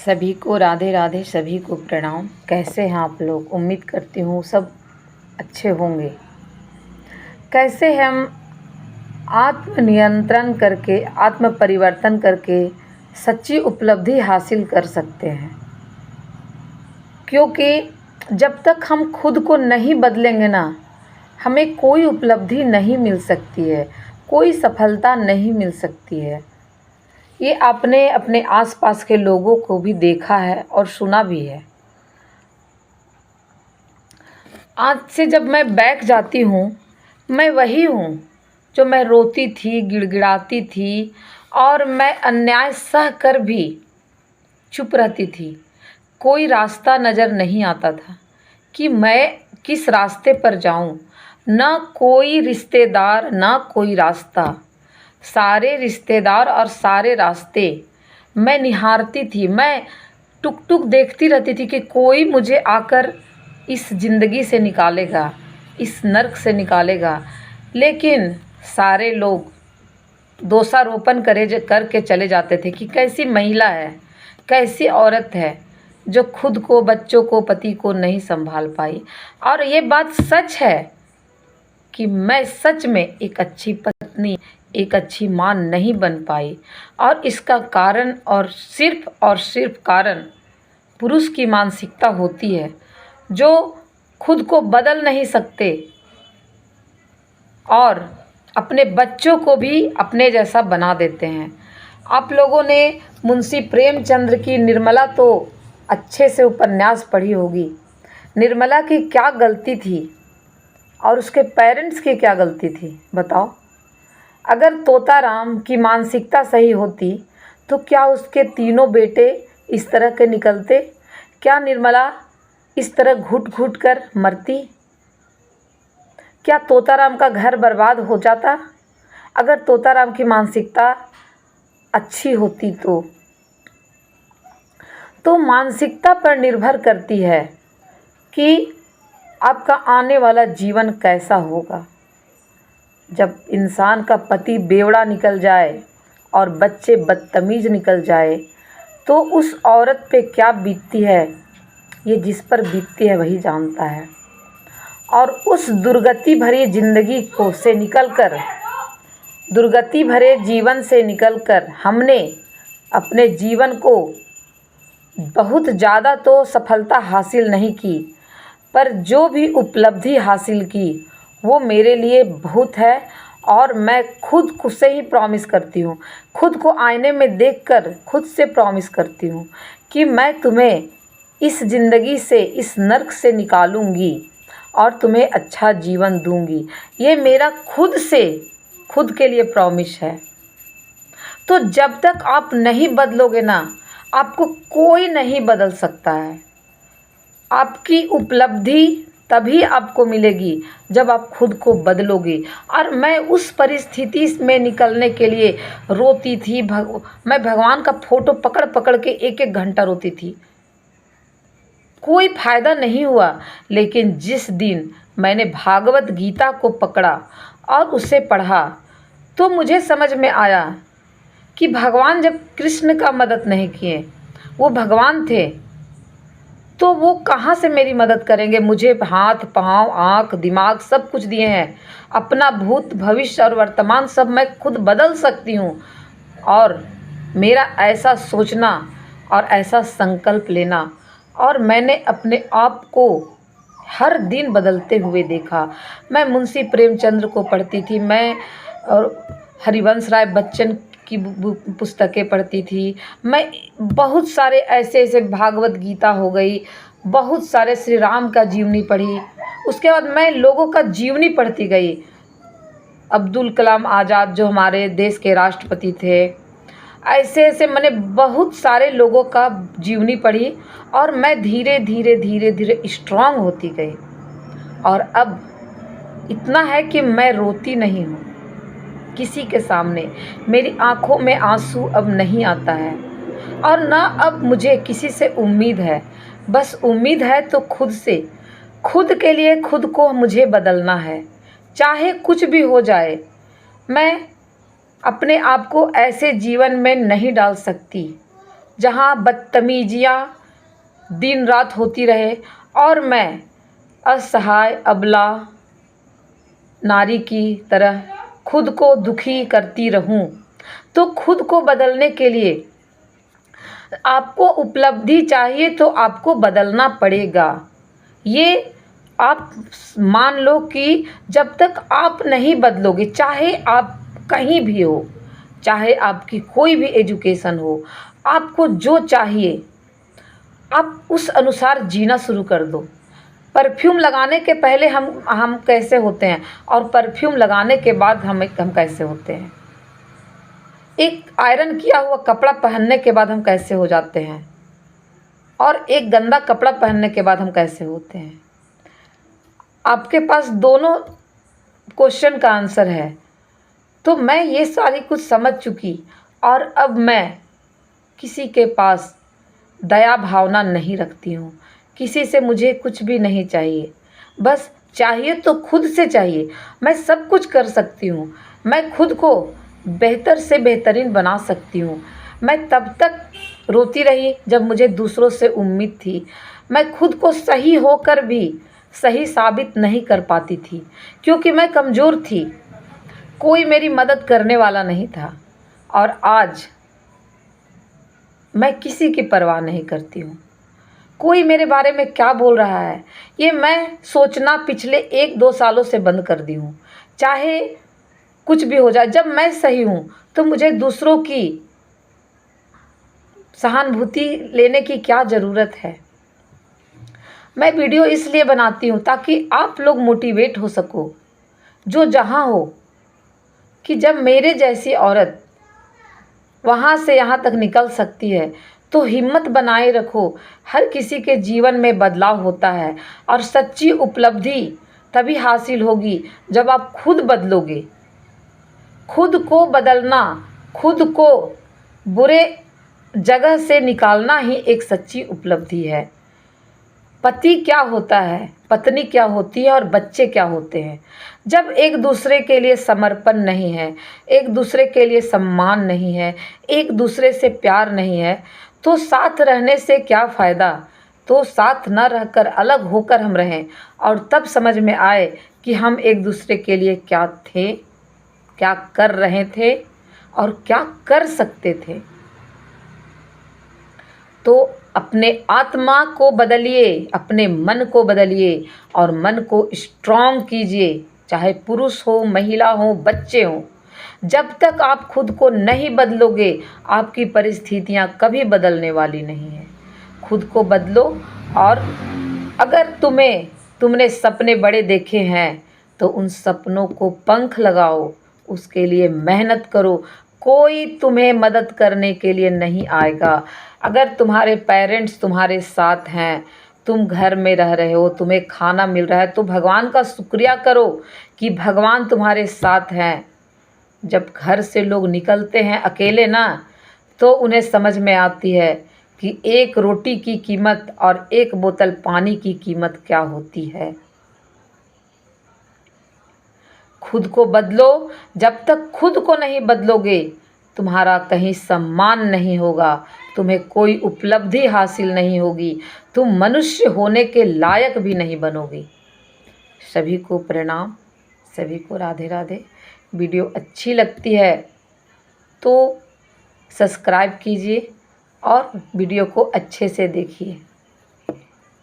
सभी को राधे राधे, सभी को प्रणाम। कैसे हैं आप लोग? उम्मीद करती हूँ सब अच्छे होंगे। कैसे हम आत्म नियंत्रण करके, आत्म परिवर्तन करके सच्ची उपलब्धि हासिल कर सकते हैं। क्योंकि जब तक हम खुद को नहीं बदलेंगे ना, हमें कोई उपलब्धि नहीं मिल सकती है, कोई सफलता नहीं मिल सकती है। ये आपने अपने आसपास के लोगों को भी देखा है और सुना भी है। आज से जब मैं बैठ जाती हूँ, मैं वही हूँ जो मैं रोती थी, गिड़गिड़ाती थी और मैं अन्याय सह कर भी चुप रहती थी। कोई रास्ता नज़र नहीं आता था कि मैं किस रास्ते पर जाऊँ। ना कोई रिश्तेदार, ना कोई रास्ता। सारे रिश्तेदार और सारे रास्ते मैं निहारती थी। मैं टुक टुक देखती रहती थी कि कोई मुझे आकर इस ज़िंदगी से निकालेगा, इस नर्क से निकालेगा। लेकिन सारे लोग दोषारोपण करके चले जाते थे कि कैसी महिला है, कैसी औरत है जो खुद को, बच्चों को, पति को नहीं संभाल पाई। और ये बात सच है कि मैं सच में एक अच्छी पत्नी, एक अच्छी माँ नहीं बन पाई। और इसका कारण और सिर्फ कारण पुरुष की मानसिकता होती है, जो खुद को बदल नहीं सकते और अपने बच्चों को भी अपने जैसा बना देते हैं। आप लोगों ने मुंशी प्रेमचंद्र की निर्मला तो अच्छे से उपन्यास पढ़ी होगी। निर्मला की क्या गलती थी और उसके पेरेंट्स की क्या गलती थी, बताओ? अगर तोताराम की मानसिकता सही होती तो क्या उसके तीनों बेटे इस तरह के निकलते? क्या निर्मला इस तरह घुट घुट कर मरती? क्या तोताराम का घर बर्बाद हो जाता? अगर तोताराम की मानसिकता अच्छी होती तो मानसिकता पर निर्भर करती है कि आपका आने वाला जीवन कैसा होगा। जब इंसान का पति बेवड़ा निकल जाए और बच्चे बदतमीज निकल जाए तो उस औरत पे क्या बीतती है, ये जिस पर बीतती है वही जानता है। और उस दुर्गति भरी ज़िंदगी को से निकलकर, दुर्गति भरे जीवन से निकलकर हमने अपने जीवन को बहुत ज़्यादा तो सफलता हासिल नहीं की, पर जो भी उपलब्धि हासिल की वो मेरे लिए बहुत है। और मैं खुद से ही प्रॉमिस करती हूँ, खुद को आईने में देखकर खुद से प्रॉमिस करती हूँ कि मैं तुम्हें इस ज़िंदगी से, इस नर्क से निकालूंगी और तुम्हें अच्छा जीवन दूंगी। ये मेरा खुद के लिए प्रॉमिस है। तो जब तक आप नहीं बदलोगे ना, आपको कोई नहीं बदल सकता है। आपकी उपलब्धि तभी आपको मिलेगी जब आप खुद को बदलोगे। और मैं उस परिस्थिति में निकलने के लिए रोती थी। मैं भगवान का फ़ोटो पकड़ पकड़ के एक एक घंटा रोती थी। कोई फ़ायदा नहीं हुआ। लेकिन जिस दिन मैंने भागवत गीता को पकड़ा और उसे पढ़ा तो मुझे समझ में आया कि भगवान जब कृष्ण का मदद नहीं किए, वो भगवान थे, तो वो कहाँ से मेरी मदद करेंगे? मुझे हाथ, पाँव, आँख, दिमाग सब कुछ दिए हैं। अपना भूत, भविष्य और वर्तमान सब मैं खुद बदल सकती हूँ। और मेरा ऐसा सोचना और ऐसा संकल्प लेना, और मैंने अपने आप को हर दिन बदलते हुए देखा। मैं मुंशी प्रेमचंद्र को पढ़ती थी, मैं और हरिवंश राय बच्चन की पुस्तकें पढ़ती थी। मैं बहुत सारे ऐसे भागवत गीता हो गई, बहुत सारे श्री राम का जीवनी पढ़ी। उसके बाद मैं लोगों का जीवनी पढ़ती गई। अब्दुल कलाम आज़ाद जो हमारे देश के राष्ट्रपति थे, ऐसे मैंने बहुत सारे लोगों का जीवनी पढ़ी और मैं धीरे धीरे स्ट्रांग होती गई। और अब इतना है कि मैं रोती नहीं हूँ किसी के सामने। मेरी आँखों में आंसू अब नहीं आता है और ना अब मुझे किसी से उम्मीद है। बस उम्मीद है तो खुद से, खुद के लिए खुद को मुझे बदलना है, चाहे कुछ भी हो जाए। मैं अपने आप को ऐसे जीवन में नहीं डाल सकती जहाँ बदतमीजियाँ दिन रात होती रहे और मैं असहाय अबला नारी की तरह खुद को दुखी करती रहूं, तो खुद को बदलने के लिए आपको उपलब्धि चाहिए तो आपको बदलना पड़ेगा। ये आप मान लो कि जब तक आप नहीं बदलोगे, चाहे आप कहीं भी हो, चाहे आपकी कोई भी एजुकेशन हो, आपको जो चाहिए आप उस अनुसार जीना शुरू कर दो। परफ्यूम लगाने के पहले हम कैसे होते हैं और परफ्यूम लगाने के बाद हम कैसे होते हैं। एक आयरन किया हुआ कपड़ा पहनने के बाद हम कैसे हो जाते हैं और एक गंदा कपड़ा पहनने के बाद हम कैसे होते हैं। आपके पास दोनों क्वेश्चन का आंसर है। तो मैं ये सारी कुछ समझ चुकी और अब मैं किसी के पास दया भावना नहीं रखती हूँ। किसी से मुझे कुछ भी नहीं चाहिए, बस चाहिए तो खुद से चाहिए। मैं सब कुछ कर सकती हूँ, मैं खुद को बेहतर से बेहतरीन बना सकती हूँ। मैं तब तक रोती रही जब मुझे दूसरों से उम्मीद थी। मैं खुद को सही होकर भी सही साबित नहीं कर पाती थी, क्योंकि मैं कमज़ोर थी, कोई मेरी मदद करने वाला नहीं था। और आज मैं किसी की परवाह नहीं करती हूँ। कोई मेरे बारे में क्या बोल रहा है, ये मैं सोचना पिछले 1-2 सालों से बंद कर दी हूँ। चाहे कुछ भी हो जाए, जब मैं सही हूँ तो मुझे दूसरों की सहानुभूति लेने की क्या ज़रूरत है। मैं वीडियो इसलिए बनाती हूँ ताकि आप लोग मोटिवेट हो सको, जो जहाँ हो, कि जब मेरे जैसी औरत वहाँ से यहाँ तक निकल सकती है तो हिम्मत बनाए रखो। हर किसी के जीवन में बदलाव होता है और सच्ची उपलब्धि तभी हासिल होगी जब आप खुद बदलोगे। खुद को बदलना, खुद को बुरे जगह से निकालना ही एक सच्ची उपलब्धि है। पति क्या होता है, पत्नी क्या होती है और बच्चे क्या होते हैं, जब एक दूसरे के लिए समर्पण नहीं है, एक दूसरे के लिए सम्मान नहीं है, एक दूसरे से प्यार नहीं है, तो साथ रहने से क्या फ़ायदा। तो साथ न रहकर अलग होकर हम रहें और तब समझ में आए कि हम एक दूसरे के लिए क्या थे, क्या कर रहे थे और क्या कर सकते थे। तो अपने आत्मा को बदलिए, अपने मन को बदलिए और मन को स्ट्रॉन्ग कीजिए, चाहे पुरुष हो, महिला हो, बच्चे हों। जब तक आप खुद को नहीं बदलोगे, आपकी परिस्थितियां कभी बदलने वाली नहीं हैं। खुद को बदलो और अगर तुमने सपने बड़े देखे हैं तो उन सपनों को पंख लगाओ, उसके लिए मेहनत करो। कोई तुम्हें मदद करने के लिए नहीं आएगा। अगर तुम्हारे पेरेंट्स तुम्हारे साथ हैं, तुम घर में रह रहे हो, तुम्हें खाना मिल रहा है, तो भगवान का शुक्रिया करो कि भगवान तुम्हारे साथ हैं। जब घर से लोग निकलते हैं अकेले ना, तो उन्हें समझ में आती है कि एक रोटी की कीमत और एक बोतल पानी की कीमत क्या होती है। खुद को बदलो। जब तक खुद को नहीं बदलोगे, तुम्हारा कहीं सम्मान नहीं होगा, तुम्हें कोई उपलब्धि हासिल नहीं होगी, तुम मनुष्य होने के लायक भी नहीं बनोगी। सभी को प्रणाम, सभी को राधे राधे। वीडियो अच्छी लगती है तो सब्सक्राइब कीजिए और वीडियो को अच्छे से देखिए।